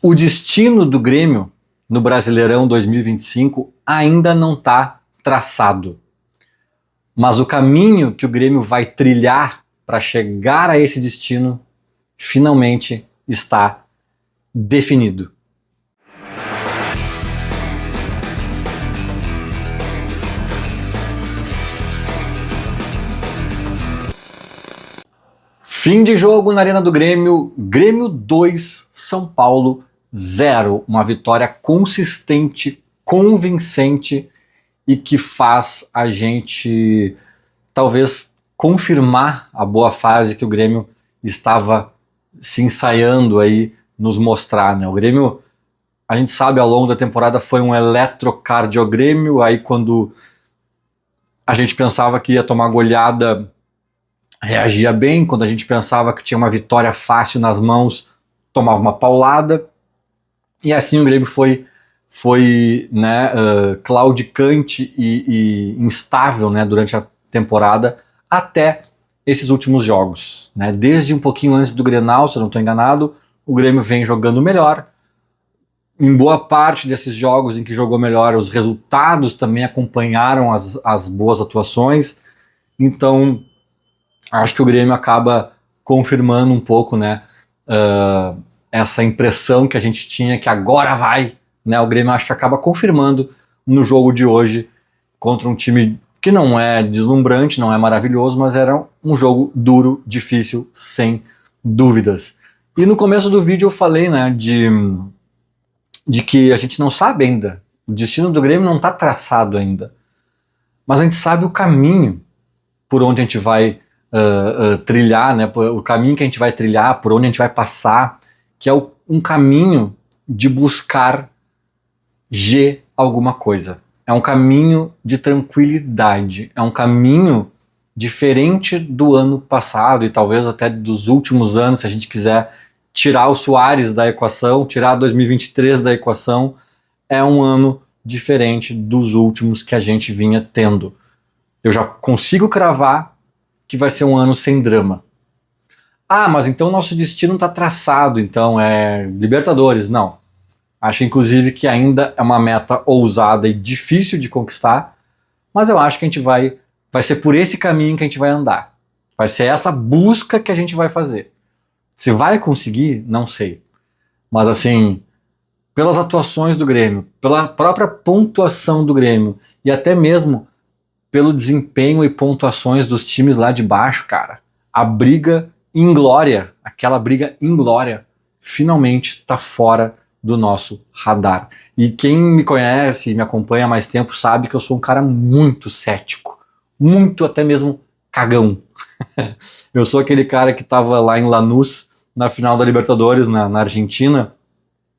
O destino do Grêmio no Brasileirão 2025 ainda não está traçado. Mas o caminho que o Grêmio vai trilhar para chegar a esse destino finalmente está definido. Fim de jogo na Arena do Grêmio, Grêmio 2, São Paulo 0. Uma vitória consistente, convincente e que faz a gente talvez confirmar a boa fase que o Grêmio estava se ensaiando aí nos mostrar, né? O Grêmio, a gente sabe, ao longo da temporada foi um eletrocardiogrêmio, aí quando a gente pensava que ia tomar goleada, reagia bem, quando a gente pensava que tinha uma vitória fácil nas mãos, tomava uma paulada, e assim o Grêmio foi claudicante e instável, né, durante a temporada, até esses últimos jogos, né? Desde um pouquinho antes do Grenal, se eu não estou enganado, o Grêmio vem jogando melhor. Em boa parte desses jogos em que jogou melhor, os resultados também acompanharam as boas atuações, então acho que o Grêmio acaba confirmando um pouco, né, essa impressão que a gente tinha que agora vai, né? O Grêmio acho que acaba confirmando no jogo de hoje contra um time que não é deslumbrante, não é maravilhoso, mas era um jogo duro, difícil, sem dúvidas. E no começo do vídeo eu falei, né, de que a gente não sabe ainda, o destino do Grêmio não está traçado ainda, mas a gente sabe o caminho por onde a gente vai trilhar, né, o caminho que a gente vai trilhar, por onde a gente vai passar, que é um caminho de buscar alguma coisa. É um caminho de tranquilidade, é um caminho diferente do ano passado e talvez até dos últimos anos, se a gente quiser tirar o Suárez da equação, tirar 2023 da equação, é um ano diferente dos últimos que a gente vinha tendo. Eu já consigo cravar que vai ser um ano sem drama. Ah, mas então o nosso destino está traçado, então é Libertadores. Não. Acho inclusive que ainda é uma meta ousada e difícil de conquistar, mas eu acho que a gente vai ser por esse caminho que a gente vai andar. Vai ser essa busca que a gente vai fazer. Se vai conseguir, não sei. Mas assim, pelas atuações do Grêmio, pela própria pontuação do Grêmio e até mesmo pelo desempenho e pontuações dos times lá de baixo, cara, a briga inglória, aquela briga inglória, finalmente tá fora do nosso radar. E quem me conhece e me acompanha há mais tempo sabe que eu sou um cara muito cético, muito até mesmo cagão. Eu sou aquele cara que tava lá em Lanús, na final da Libertadores, na Argentina,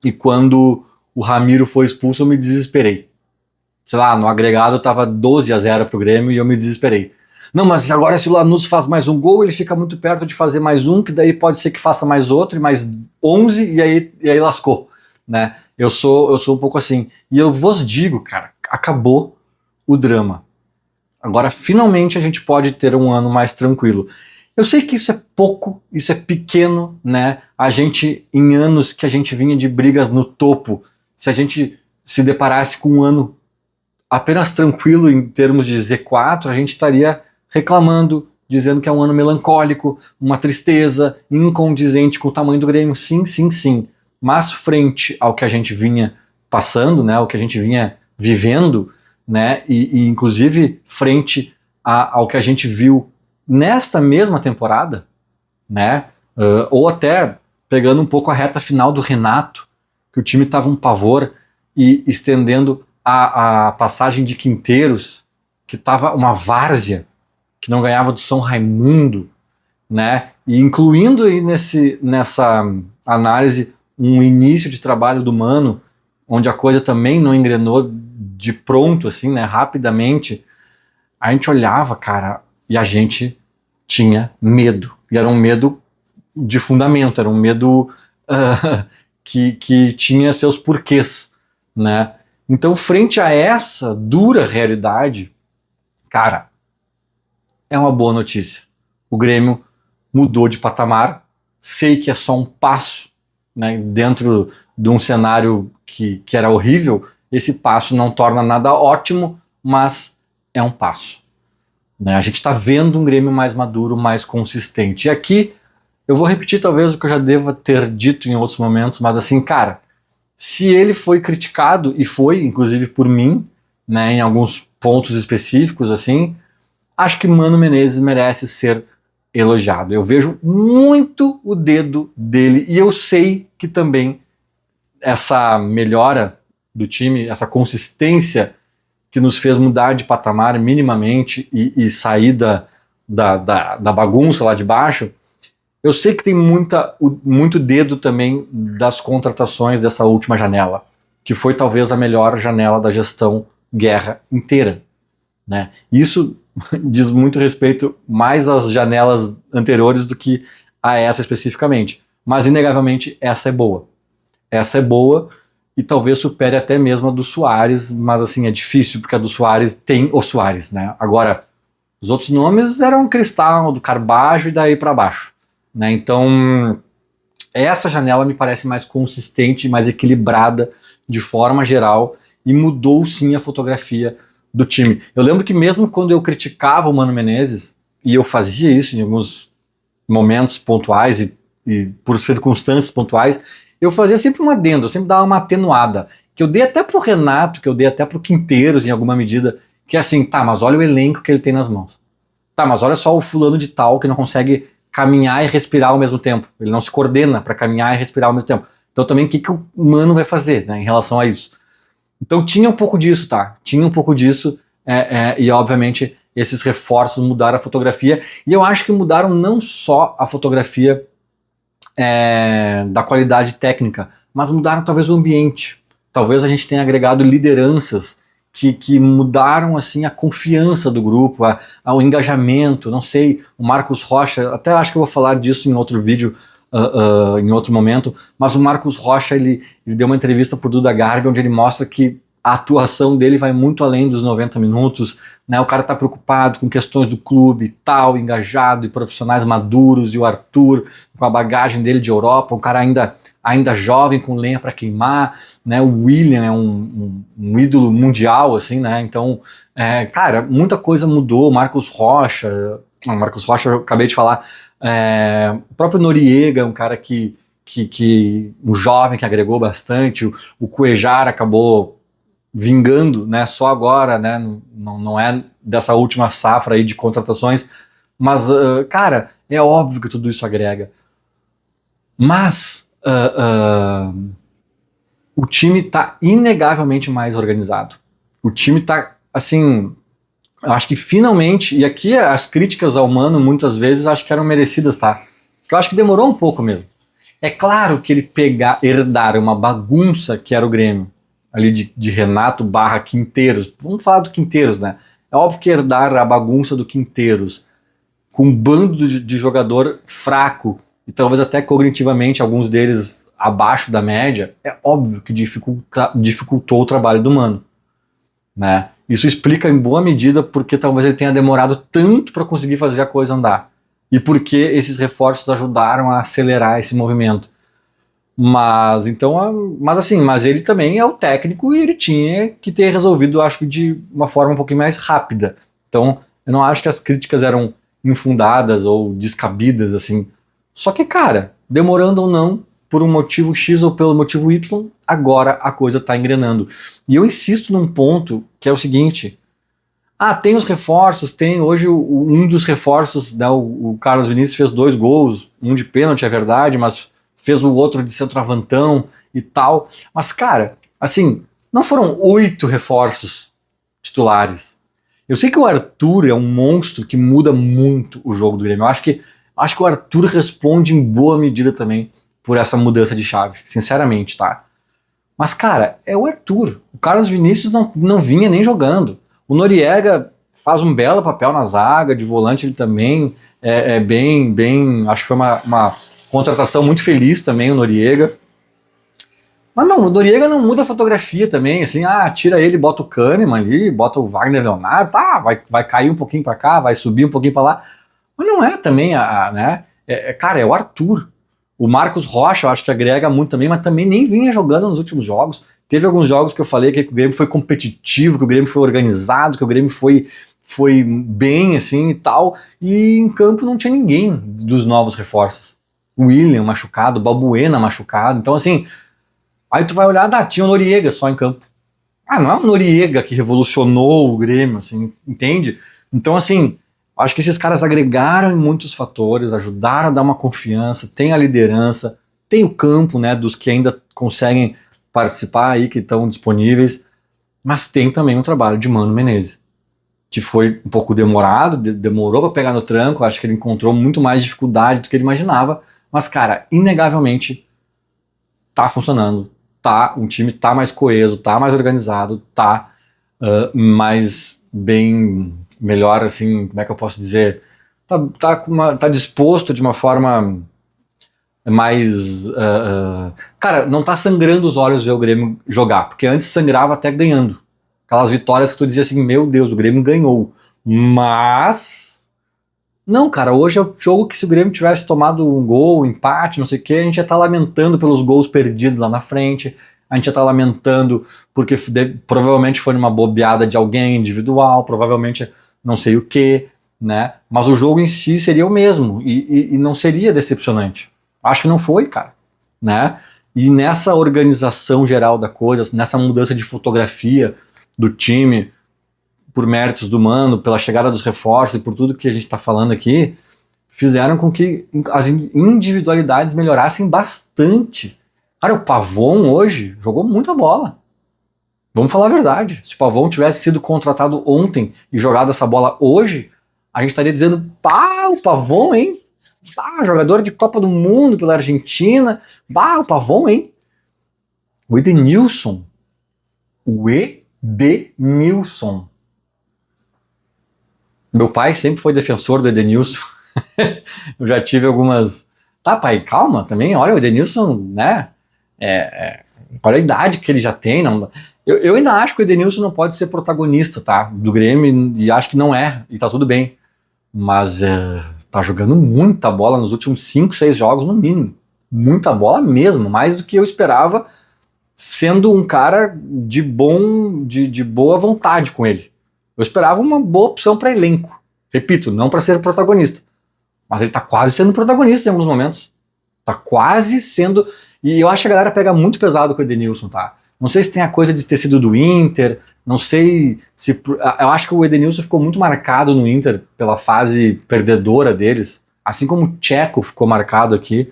e quando o Ramiro foi expulso eu me desesperei. Sei lá, no agregado tava 12-0 pro Grêmio e eu me desesperei. Não, mas agora se o Lanús faz mais um gol, ele fica muito perto de fazer mais um, que daí pode ser que faça mais outro, e mais 11, e aí lascou, né? Eu sou um pouco assim. E eu vos digo, cara, acabou o drama. Agora, finalmente, a gente pode ter um ano mais tranquilo. Eu sei que isso é pouco, isso é pequeno, né? A gente, em anos que a gente vinha de brigas no topo, se a gente se deparasse com um ano apenas tranquilo em termos de Z4, a gente estaria reclamando, dizendo que é um ano melancólico, uma tristeza, incondizente com o tamanho do Grêmio. Sim, sim, sim. Mas frente ao que a gente vinha passando, né, ao que a gente vinha vivendo, né, e inclusive frente ao que a gente viu nesta mesma temporada, né, ou até pegando um pouco a reta final do Renato, que o time estava um pavor, e estendendo a passagem de Quinteiros, que estava uma várzea, que não ganhava do São Raimundo, né? E incluindo aí nessa análise um início de trabalho do Mano, onde a coisa também não engrenou de pronto, assim, né? Rapidamente, a gente olhava, cara, e a gente tinha medo. E era um medo de fundamento, era um medo que tinha seus porquês, né? Então, frente a essa dura realidade, cara, é uma boa notícia. O Grêmio mudou de patamar, sei que é só um passo, né, dentro de um cenário que era horrível, esse passo não torna nada ótimo, mas é um passo. Né? A gente está vendo um Grêmio mais maduro, mais consistente. E aqui, eu vou repetir talvez o que eu já deva ter dito em outros momentos, mas assim, cara, se ele foi criticado, e foi, inclusive por mim, né, em alguns pontos específicos, assim, acho que Mano Menezes merece ser elogiado. Eu vejo muito o dedo dele, e eu sei que também essa melhora do time, essa consistência que nos fez mudar de patamar minimamente e sair da bagunça lá de baixo, eu sei que tem muito dedo também das contratações dessa última janela, que foi talvez a melhor janela da gestão Guerra inteira. Né? Isso diz muito respeito mais às janelas anteriores do que a essa especificamente. Mas, inegavelmente, essa é boa. Essa é boa e talvez supere até mesmo a do Soares, mas assim, é difícil, porque a do Soares tem o Soares, né? Agora, os outros nomes eram Cristal, do Carbajo e daí para baixo. Né? Então, essa janela me parece mais consistente, mais equilibrada de forma geral e mudou sim a fotografia do time. Eu lembro que mesmo quando eu criticava o Mano Menezes, e eu fazia isso em alguns momentos pontuais e por circunstâncias pontuais, eu fazia sempre um adendo, eu sempre dava uma atenuada, que eu dei até pro Renato, que eu dei até pro Quinteiros em alguma medida, que é assim, tá, mas olha o elenco que ele tem nas mãos. Tá, mas olha só o fulano de tal que não consegue caminhar e respirar ao mesmo tempo. Ele não se coordena para caminhar e respirar ao mesmo tempo. Então também o que o Mano vai fazer, né, em relação a isso? Então tinha um pouco disso, tá? Tinha um pouco disso e obviamente esses reforços mudaram a fotografia e eu acho que mudaram não só a fotografia da qualidade técnica, mas mudaram talvez o ambiente. Talvez a gente tenha agregado lideranças que mudaram assim a confiança do grupo, o engajamento, não sei, o Marcos Rocha, até acho que eu vou falar disso em outro vídeo, em outro momento, mas o Marcos Rocha, ele deu uma entrevista por Duda Garbi, onde ele mostra que a atuação dele vai muito além dos 90 minutos, né? O cara tá preocupado com questões do clube e tal, engajado e profissionais maduros, e o Arthur com a bagagem dele de Europa, um cara ainda jovem, com lenha para queimar, né? O William é um ídolo mundial, assim, né? Então, cara, muita coisa mudou. Marcos Rocha, eu acabei de falar, o próprio Noriega, um cara um jovem que agregou bastante, o Cuejar acabou vingando, né, só agora, né, não é dessa última safra aí de contratações, mas, cara, é óbvio que tudo isso agrega. Mas o time tá inegavelmente mais organizado. O time tá, assim, eu acho que finalmente, e aqui as críticas ao Mano muitas vezes acho que eram merecidas, tá? Porque eu acho que demorou um pouco mesmo. É claro que ele herdar uma bagunça que era o Grêmio, ali de Renato / Quinteiros, vamos falar do Quinteiros, né? É óbvio que herdar a bagunça do Quinteiros, com um bando de jogador fraco, e talvez até cognitivamente alguns deles abaixo da média, é óbvio que dificultou o trabalho do Mano. Né? Isso explica em boa medida porque talvez ele tenha demorado tanto para conseguir fazer a coisa andar, e porque esses reforços ajudaram a acelerar esse movimento. Mas ele também é o técnico e ele tinha que ter resolvido, acho que de uma forma um pouquinho mais rápida. Então, eu não acho que as críticas eram infundadas ou descabidas, assim. Só que, cara, demorando ou não, por um motivo X ou pelo motivo Y, agora a coisa tá engrenando. E eu insisto num ponto que é o seguinte: tem os reforços, tem hoje um dos reforços, né, o Carlos Vinícius fez 2 gols, um de pênalti, é verdade, mas fez o outro de centroavantão e tal. Mas, cara, assim, não foram 8 reforços titulares. Eu sei que o Arthur é um monstro que muda muito o jogo do Grêmio. Eu acho que o Arthur responde em boa medida também por essa mudança de chave, sinceramente, tá? Mas, cara, é o Arthur. O Carlos Vinícius não vinha nem jogando. O Noriega faz um belo papel na zaga, de volante ele também bem, acho que foi uma contratação muito feliz também, o Noriega. Mas não, o Noriega não muda a fotografia também, assim, tira ele, bota o Kahneman ali, bota o Wagner Leonardo, vai cair um pouquinho para cá, vai subir um pouquinho para lá. Mas não é também, né? Cara, é o Arthur. O Marcos Rocha, eu acho que agrega muito também, mas também nem vinha jogando nos últimos jogos. Teve alguns jogos que eu falei que o Grêmio foi competitivo, que o Grêmio foi organizado, que o Grêmio foi bem, assim, e tal, e em campo não tinha ninguém dos novos reforços. O William machucado, o Balbuena machucado, então assim, aí tu vai olhar, tinha o Noriega só em campo. Não é o Noriega que revolucionou o Grêmio, assim, entende? Então assim, acho que esses caras agregaram em muitos fatores, ajudaram a dar uma confiança, tem a liderança, tem o campo, né, dos que ainda conseguem participar aí, que estão disponíveis, mas tem também um trabalho de Mano Menezes, que foi um pouco demorado, demorou para pegar no tranco, acho que ele encontrou muito mais dificuldade do que ele imaginava, mas cara, inegavelmente tá funcionando, um time tá mais coeso, tá mais organizado, tá mais bem, melhor assim, como é que eu posso dizer, tá disposto de uma forma mais, cara, não tá sangrando os olhos ver o Grêmio jogar, porque antes sangrava até ganhando, aquelas vitórias que tu dizia assim, meu Deus, o Grêmio ganhou, mas não, cara, hoje é o jogo que se o Grêmio tivesse tomado um gol, um empate, não sei o que, a gente ia estar lamentando pelos gols perdidos lá na frente, a gente ia estar lamentando porque provavelmente foi numa bobeada de alguém individual, provavelmente não sei o que, né? Mas o jogo em si seria o mesmo e não seria decepcionante. Acho que não foi, cara, né? E nessa organização geral da coisa, nessa mudança de fotografia do time, por méritos do Mano, pela chegada dos reforços e por tudo que a gente está falando aqui, fizeram com que as individualidades melhorassem bastante. Cara, o Pavon hoje jogou muita bola. Vamos falar a verdade. Se o Pavon tivesse sido contratado ontem e jogado essa bola hoje, a gente estaria dizendo, pá, o Pavon, hein? Bah, jogador de Copa do Mundo pela Argentina. Bah, o Pavon, hein? O Edenilson. Meu pai sempre foi defensor do Edenilson. Eu já tive algumas... Tá, pai, calma também. Olha, o Edenilson, né? Olha a idade que ele já tem. Não... eu ainda acho que o Edenilson não pode ser protagonista, tá? Do Grêmio, e acho que não é. E tá tudo bem. Mas tá jogando muita bola nos últimos 5, 6 jogos, no mínimo. Muita bola mesmo. Mais do que eu esperava, sendo um cara de boa vontade com ele. Eu esperava uma boa opção para elenco. Repito, não para ser protagonista. Mas ele tá quase sendo protagonista em alguns momentos. Tá quase sendo... E eu acho que a galera pega muito pesado com o Edenilson, tá? Não sei se tem a coisa de ter sido do Inter, não sei se... Eu acho que o Edenilson ficou muito marcado no Inter pela fase perdedora deles, assim como o Tcheco ficou marcado aqui.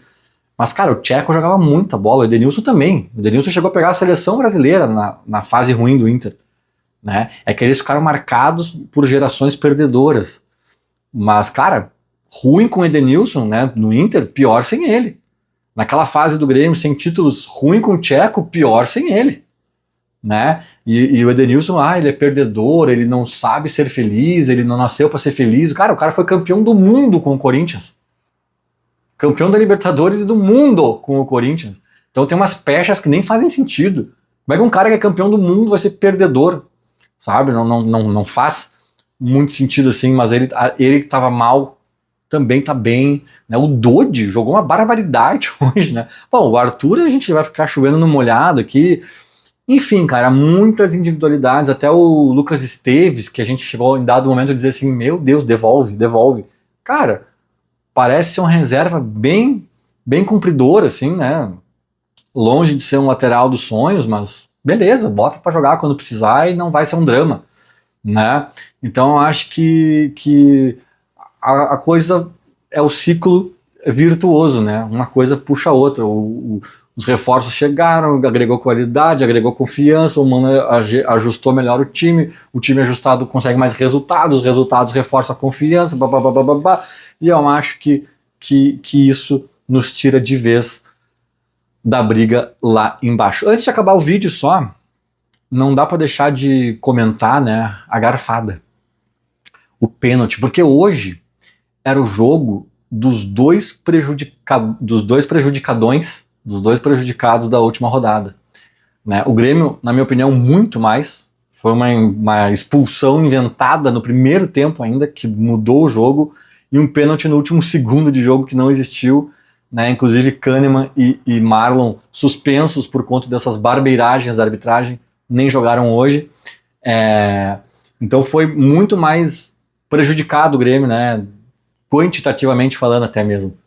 Mas, cara, o Tcheco jogava muita bola, o Edenilson também. O Edenilson chegou a pegar a seleção brasileira na fase ruim do Inter. Né? É que eles ficaram marcados por gerações perdedoras. Mas, cara, ruim com o Edenilson, né, no Inter, pior sem ele. Naquela fase do Grêmio, sem títulos, ruim com o Tcheco, pior sem ele. Né? E o Edenilson, ele é perdedor, ele não sabe ser feliz, ele não nasceu para ser feliz. Cara, o cara foi campeão do mundo com o Corinthians. Campeão da Libertadores e do mundo com o Corinthians. Então tem umas pechas que nem fazem sentido. Como é que um cara que é campeão do mundo vai ser perdedor? Sabe? Não faz muito sentido assim, mas ele que tava mal também tá bem, né? O Dodi jogou uma barbaridade hoje, né? Bom, o Arthur a gente vai ficar chovendo no molhado aqui. Enfim, cara, muitas individualidades, até o Lucas Esteves, que a gente chegou em dado momento a dizer assim, meu Deus, devolve. Cara, parece ser uma reserva bem cumpridor, assim, né? Longe de ser um lateral dos sonhos, mas beleza, bota pra jogar quando precisar e não vai ser um drama, né? Então eu acho que a coisa é o ciclo virtuoso, né? Uma coisa puxa a outra. Os reforços chegaram, agregou qualidade, agregou confiança, o Mano ajustou melhor o time ajustado consegue mais resultados, os resultados reforçam a confiança, e eu acho que isso nos tira de vez da briga lá embaixo. Antes de acabar o vídeo só, não dá para deixar de comentar, né, a garfada, o pênalti, porque hoje era o jogo dos dois prejudicados da última rodada, né? O Grêmio, na minha opinião, muito mais. Foi uma expulsão inventada no primeiro tempo ainda, que mudou o jogo, e um pênalti no último segundo de jogo que não existiu. né? Inclusive Kahneman e Marlon suspensos por conta dessas barbeiragens da arbitragem, nem jogaram hoje. Então foi muito mais prejudicado o Grêmio, né? Quantitativamente falando até mesmo.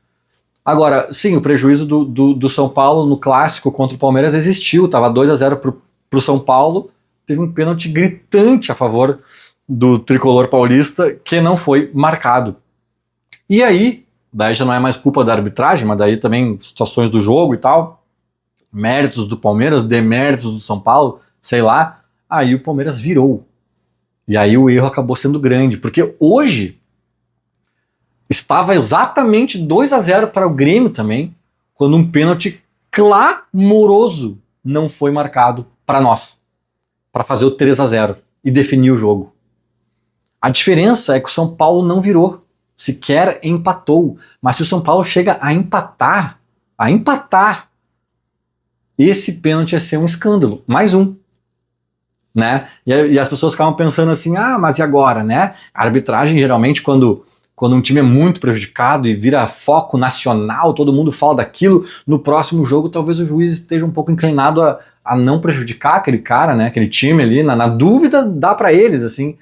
Agora, sim, o prejuízo do São Paulo no clássico contra o Palmeiras existiu, estava 2-0 pro São Paulo, teve um pênalti gritante a favor do tricolor paulista que não foi marcado. E aí, daí já não é mais culpa da arbitragem, mas daí também situações do jogo e tal, méritos do Palmeiras, deméritos do São Paulo, sei lá, aí o Palmeiras virou. E aí o erro acabou sendo grande, porque hoje estava exatamente 2-0 para o Grêmio também, quando um pênalti clamoroso não foi marcado para nós, para fazer o 3-0 e definir o jogo. A diferença é que o São Paulo não virou, sequer empatou. Mas se o São Paulo chega a empatar, esse pênalti ia ser um escândalo, mais um. Né? E as pessoas ficavam pensando assim, mas e agora, né? A arbitragem, geralmente, quando um time é muito prejudicado e vira foco nacional, todo mundo fala daquilo, no próximo jogo talvez o juiz esteja um pouco inclinado a não prejudicar aquele cara, né? Aquele time ali, na dúvida dá para eles, assim,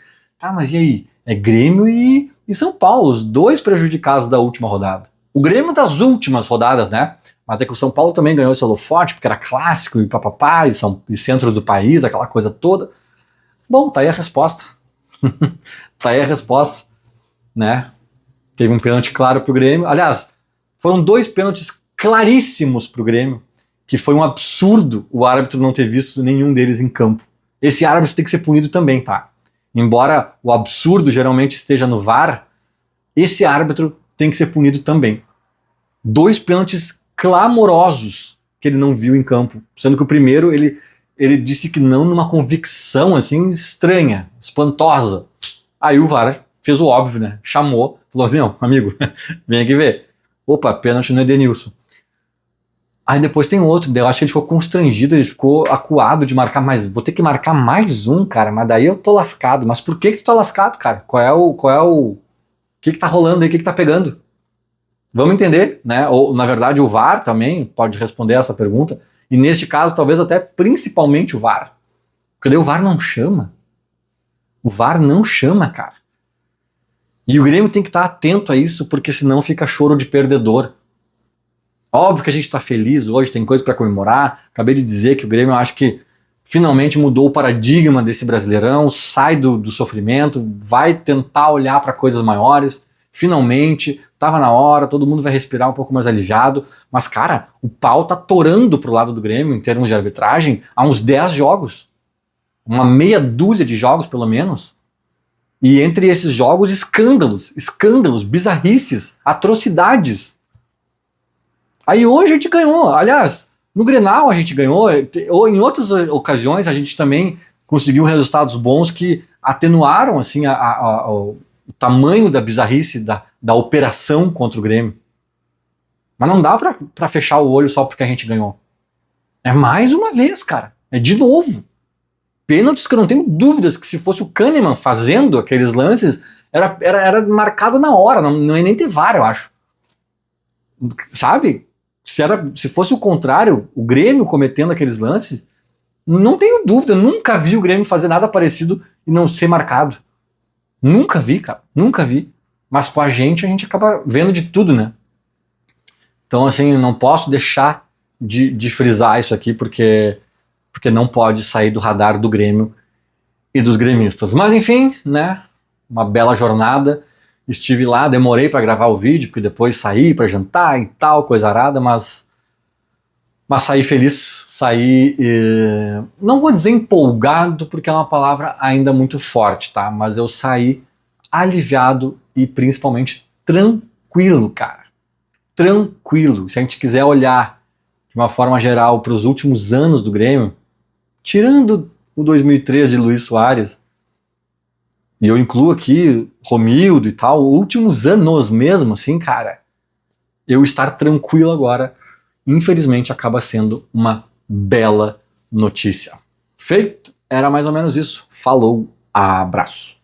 mas e aí? É Grêmio e São Paulo, os dois prejudicados da última rodada. O Grêmio das últimas rodadas, né? Mas é que o São Paulo também ganhou esse holofote, porque era clássico e papapá, e centro do país, aquela coisa toda. Bom, tá aí a resposta. Tá aí a resposta, né? Teve um pênalti claro pro Grêmio. Aliás, foram 2 pênaltis claríssimos pro Grêmio, que foi um absurdo o árbitro não ter visto nenhum deles em campo. Esse árbitro tem que ser punido também, tá? Embora o absurdo geralmente esteja no VAR, esse árbitro tem que ser punido também. 2 pênaltis clamorosos que ele não viu em campo, sendo que o primeiro ele disse que não numa convicção assim estranha, espantosa. Aí o VAR fez o óbvio, né? Chamou, falou, meu amigo, vem aqui ver. Opa, pênalti no Edenilson. Aí depois tem outro, eu acho que ele ficou constrangido, ele ficou acuado de marcar mais. Vou ter que marcar mais um, cara, mas daí eu tô lascado. Mas por que tu tá lascado, cara? O que tá rolando aí? O que tá pegando? Vamos entender, né? Ou, na verdade, o VAR também pode responder essa pergunta. E neste caso, talvez até principalmente o VAR. Porque daí o VAR não chama. O VAR não chama, cara. E o Grêmio tem que estar atento a isso, porque senão fica choro de perdedor. Óbvio que a gente tá feliz hoje, tem coisa para comemorar. Acabei de dizer que o Grêmio, eu acho que finalmente mudou o paradigma desse Brasileirão, sai do sofrimento, vai tentar olhar para coisas maiores. Finalmente, tava na hora, todo mundo vai respirar um pouco mais aliviado. Mas, cara, o pau tá torando pro lado do Grêmio em termos de arbitragem há uns 10 jogos. Uma meia dúzia de jogos, pelo menos. E entre esses jogos, escândalos, bizarrices, atrocidades. Aí hoje a gente ganhou. Aliás, no Grenal a gente ganhou, ou em outras ocasiões a gente também conseguiu resultados bons que atenuaram assim, o tamanho da bizarrice da operação contra o Grêmio. Mas não dá pra fechar o olho só porque a gente ganhou. É mais uma vez, cara. É de novo. Pênaltis que eu não tenho dúvidas que se fosse o Kahneman fazendo aqueles lances, era marcado na hora, não ia nem ter VAR, eu acho. Sabe? Se fosse o contrário, o Grêmio cometendo aqueles lances, não tenho dúvida, nunca vi o Grêmio fazer nada parecido e não ser marcado. Nunca vi, cara, nunca vi. Mas com a gente acaba vendo de tudo, né? Então, assim, não posso deixar de frisar isso aqui, porque não pode sair do radar do Grêmio e dos gremistas. Mas, enfim, né? Uma bela jornada. Estive lá, demorei para gravar o vídeo, porque depois saí para jantar e tal, coisa arada, mas saí feliz, saí, não vou dizer empolgado, porque é uma palavra ainda muito forte, tá? Mas eu saí aliviado e principalmente tranquilo, cara. Tranquilo. Se a gente quiser olhar de uma forma geral para os últimos anos do Grêmio, tirando o 2003 de Luiz Soares, e eu incluo aqui Romildo e tal, últimos anos mesmo, assim, cara, eu estar tranquilo agora, infelizmente, acaba sendo uma bela notícia. Feito? Era mais ou menos isso. Falou, abraço.